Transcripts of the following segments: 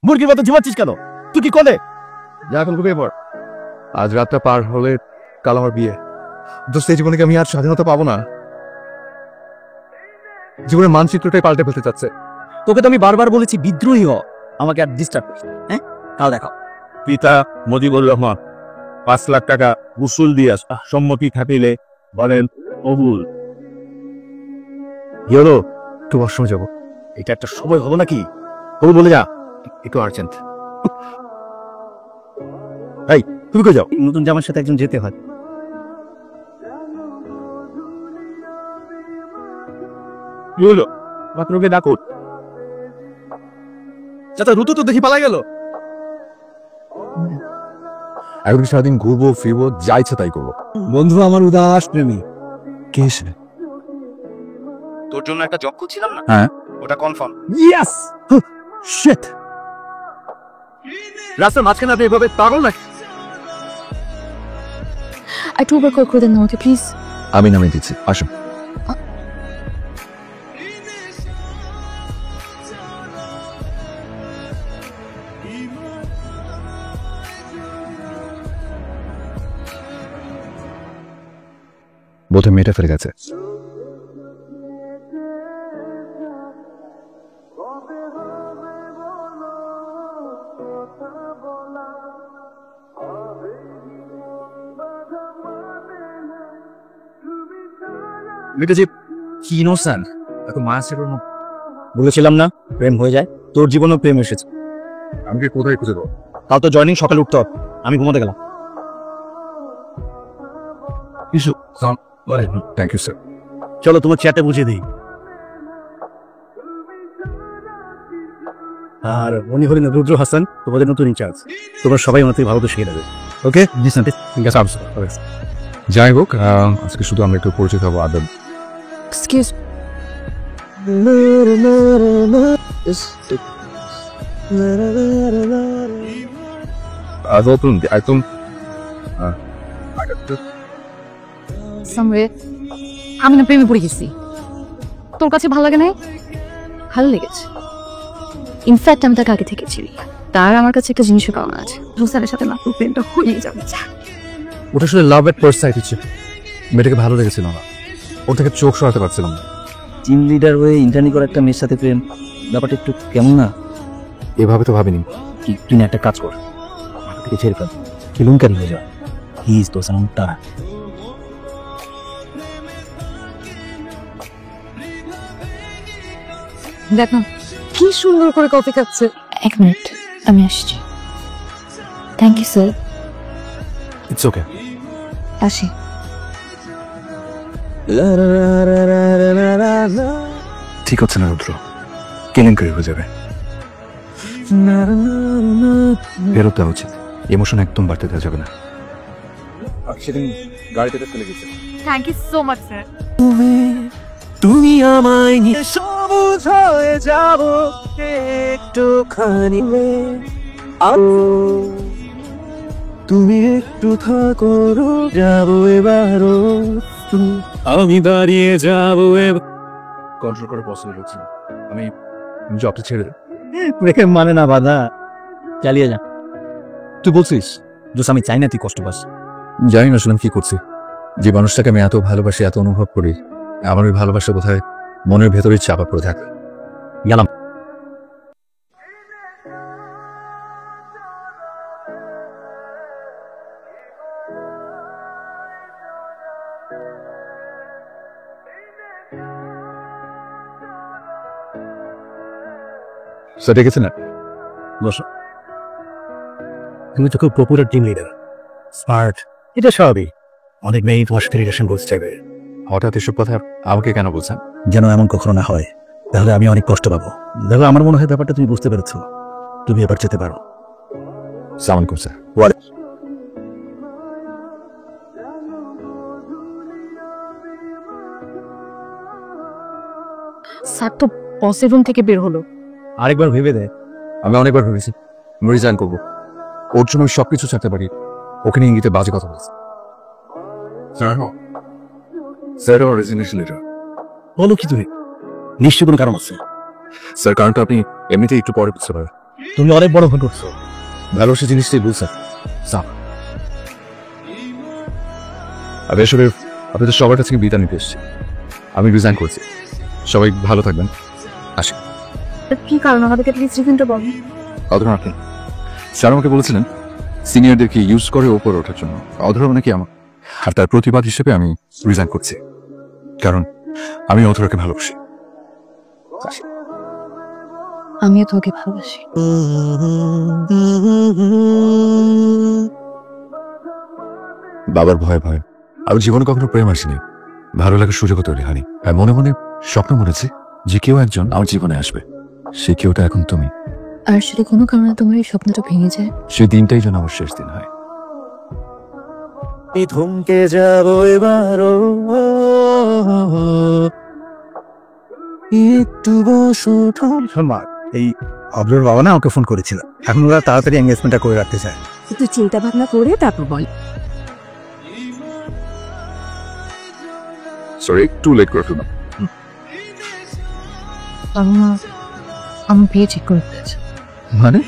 মুরগির মতো ঝিমাচ্ছিস কেন? তুই কি কোলে? যা এখন ঘুমিয়ে পড়। আজ রাতটা পার হলে কাল আমার বিয়ে। দোস্ত, এই জীবনে কি আমি আর স্বাধীনতা পাবো না? জীবনের মানচিত্রটাই পাল্টে ফেলতে চাচ্ছে। তোকে তো আমি বারবার বলেছি বিদ্রোহী হ, আমাকে আর ডিস্টার্ব করিস না, হ্যাঁ? কাল দেখাও। পিতা মুজিবুর রহমান 5 লাখ টাকা উসুল দিয়ে সম্মতি খাটিলে বলেন কবুল। কি হলো? একটু ওয়াশরুমে যাবো। এটা একটা সময় হলো নাকি? কবুল বলে যা। একটু আর্জেন্ট। এই তুমি কই যাও? নতুন জামার সাথে একজন যেতে হয়। কি হলো? মাত্রকে ডাকো। চাচা, ঋতু তো দেখি পালা গেল। এখন সারাদিন ঘুরবো ফিরবো, যা ইচ্ছা তাই করবো। বন্ধু আমার উদাস প্রেমী। কে সে? তোর জন্য একটা জব করছিলাম না, হ্যাঁ। ওটা কনফার্ম। ইয়েস। শিট। রাস্তার মাঝখানে আপনি এভাবে পাগল নাকি? একটু উবার কল করে দেন না আমাকে প্লিজ। আমি নামিয়ে দিচ্ছি, আসুন। বোধহয় মেয়েটা ফেলে গেছে। মিটাজি কি ইনোসেন্ট, এত মায়াসের মতো। বলেছিলাম না প্রেম হয়ে যায়, তোর জীবনেও প্রেম এসেছে। আমি কি কোথায় খুঁজে দেবো? কাল তো জয়নিং, সকালে উঠতে হবে। আমি ঘুমাতে গেলাম। কিছু থ্যাংক ইউ স্যার। চলো তোমার চ্যাটে বুঝিয়ে দিই। আর উনি হলেন রুদ্র হাসান, তোমাদের নতুন ইনচার্জ। তোমরা সবাই ওনার থেকে ভালো তো শিখে নেবে। ওকে? যাই হোক, আজকে শুধু আমরা একটু পরিচিত হবো। আদব। এক্সকিউজ একদম সামওয়ে আমি না প্রেমে পড়ে গেছি। তোর কাছে ভালো লাগে না? ভালো লেগেছে। ইনফ্যাক্ট আমি তাকে আগে থেকে চিনি। তার আমার কাছে একটা জিনিসও পাওনা আছে। রোসানের সাথে না প্রেমটা হয়ে যাবে। ওটা আসলে লাভ এট ফার্স্ট সাইট হচ্ছে। মেয়েটাকে ভালো লেগেছিল না, ওর থেকে চোখ সরাতে পারছিলাম না। টিম লিডার হয়ে ইন্টার্নি করা একটা মেয়ের সাথে প্রেম, ব্যাপারটা একটু কেমন না? এভাবে তো ভাবিনি। কি তুই না একটা কাজ কর, মাথা থেকে ছেড়ে ফেল, কেলেঙ্কারি হয়ে যা। হি ইজ তো সামটা। দেখ না কি সুন্দর করে কফি খাচ্ছে। এক মিনিট, আমি আসছি। Thank you sir. It's okay. আসি। ঠিক হচ্ছে না রুদ্র, কেলেঙ্কারি হয়ে যাবে। ফেরত দেওয়া উচিত, ইমোশন একদম বাড়তে দেওয়া যাবে না। সেদিন গাড়িতে ফেলে গেছে। Thank you so much sir. তুমি আমায় নিয়ে সবুজ হয়ে যাব একটুখানি। তুমি একটু থাকো, যাবো এবারও, আমি দাঁড়িয়ে যাবো। কন্ট্রোল করে পসিবল হচ্ছে না। আমি জবটা ছেড়ে রেখে মানে না বাধা, চালিয়ে যা। তুই বলছিস? দোষ আমি চাই না তুই কষ্ট পাস। জানি না আসলে আমি কি করছি। যে মানুষটাকে আমি এত ভালোবাসি, এত অনুভব করি, আমার ওই ভালোবাসা কোথায় মনের ভেতরেই চাপা পড়ে থাকে। গেলাম। স্যার ডেকেছে না? বসো। তুমি তো খুব পপুলার টিম লিডার, স্মার্ট, এটা স্বাভাবিক। অনেক মেয়ে তোমার সাথে রিলেশন করতে চাইবে। হঠাৎ এসব কথা আমাকে কেন বলছেন? যেন এমন কখনো না হয়, তাহলে আমি অনেক কষ্ট পাবো। দেখো, আমার মনে হয় ব্যাপারটা তুমি বুঝতে পেরেছো। তুমি এবার যেতে পারো। সালাম করছে। স্যার তো বসের রুম থেকে বের হলো। আরেকবার ভেবে দে। আমি অনেকবার ভেবেছি আমি রিজাইন করবো। ওর জন্য আমি সবকিছু ছাড়তে পারি, ওখানে ইঙ্গিতে বাজে কথা বলছে। স্যার আমার রেজিগনেশন লেটার। বলো কি তুমি? নিশ্চয় কোনো কারণ আছে। স্যার কারণটা আপনি এমনিতেই একটু পরে বুঝতে পারেন। তুমি অনেক বড় ভুল করছো। ভালোবাসা জিনিসটাই বুঝছেন সাপ। আমি আসলে আপনাদের সবার কাছে বিদায় নিতে এসেছি। আমি রিজাইন করছি। সবাই ভালো থাকবেন। আসি। কি কারণ আমাদেরকে প্লিজ রিজনটা বল। অধর আপনি স্যার আমাকে বলেছিলেন সিনিয়রদেরকে ইউজ করে ওপরে ওঠার জন্য। অধর নাকি আমার, আর তার প্রতিবাদ হিসেবে আমি রিজাইন করছি, কারণ আমি অধরকে ভালোবাসি। আমিও তোকে ভালোবাসি। বাবার ভয়ে ভয়ে আমি জীবনে কখনো প্রেম আসেনি, ভালো লাগার সুযোগও তৈরি হয়নি। আর মনে মনে স্বপ্ন মনেছি যে কেউ একজন আমার জীবনে আসবে, সে কেউটা এখন তুমি। আর যদি কোনো কারণে তোমার এই স্বপ্নটা ভেঙে যায়, সেই দিনটাই যেন আমার শেষ দিন হয়। থমকে যাব এবারও, একটু বসো। শোন মা, এই অব্রের বাবা না আমাকে ফোন করেছিল, এখন ওরা তাড়াতাড়ি এঙ্গেজমেন্টটা করে রাখতে চায়। তুই চিন্তা ভাবনা করে তারপর বল। সরি একটু লেট করে ফেললাম। আমার বিয়ে ঠিক করে ফেলেছে। মানে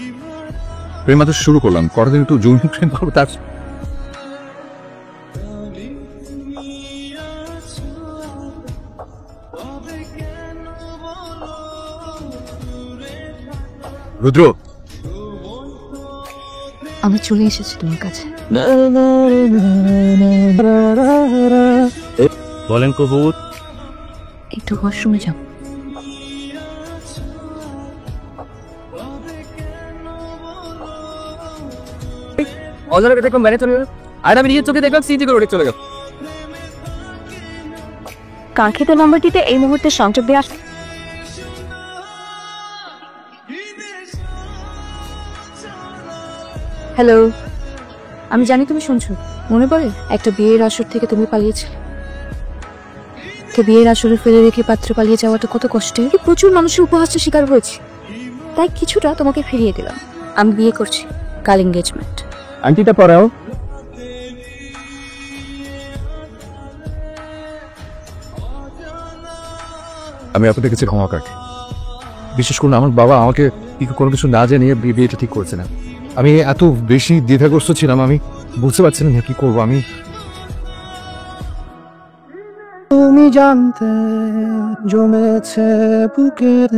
প্রেম তো শুরু করলাম, কটা দিন একটু জুন প্রেম করবো, তার রুদ্র আমি চলে এসেছি তোমার কাছে। বলেন কবুত। একটু ওয়াশরুমে যাও। অজয়কে দেখলাম বাইরে চলে গেল, আর আমি নিজের চোখে দেখলাম সিটি করে চলে গেল। কাঙ্ক্ষিত নম্বরটিতে এই মুহূর্তে সংযোগ দিয়ে আস। হ্যালো, আমি জানি তুমি শুনছো। মনে পড়ে একটা বিয়ের আসর থেকে তুমি পালিয়েছিলে। বিয়ের আসরে ফেলে রেখে পাত্র পালিয়ে যাওয়াটা কত কষ্টের। প্রচুর মানুষের উপহাসের শিকার হয়েছে, তাই কিছুটা তোমাকে ফিরিয়ে দিলাম। আমি বিয়ে করছি, কাল এঙ্গেজমেন্ট। আংটিটা পরাও। আমি আপনাদের কাছে ক্ষমা কাটি। বিশেষ করে আমার বাবা আমাকে কোনো কিছু না জানিয়ে বিয়েটা ঠিক করছে না। আমি এত বেশি দ্বিধাগ্রস্ত ছিলাম, আমি বুঝতে পারছিলাম না কি করবো। আমি তুমি জানতে জমেছে বুকের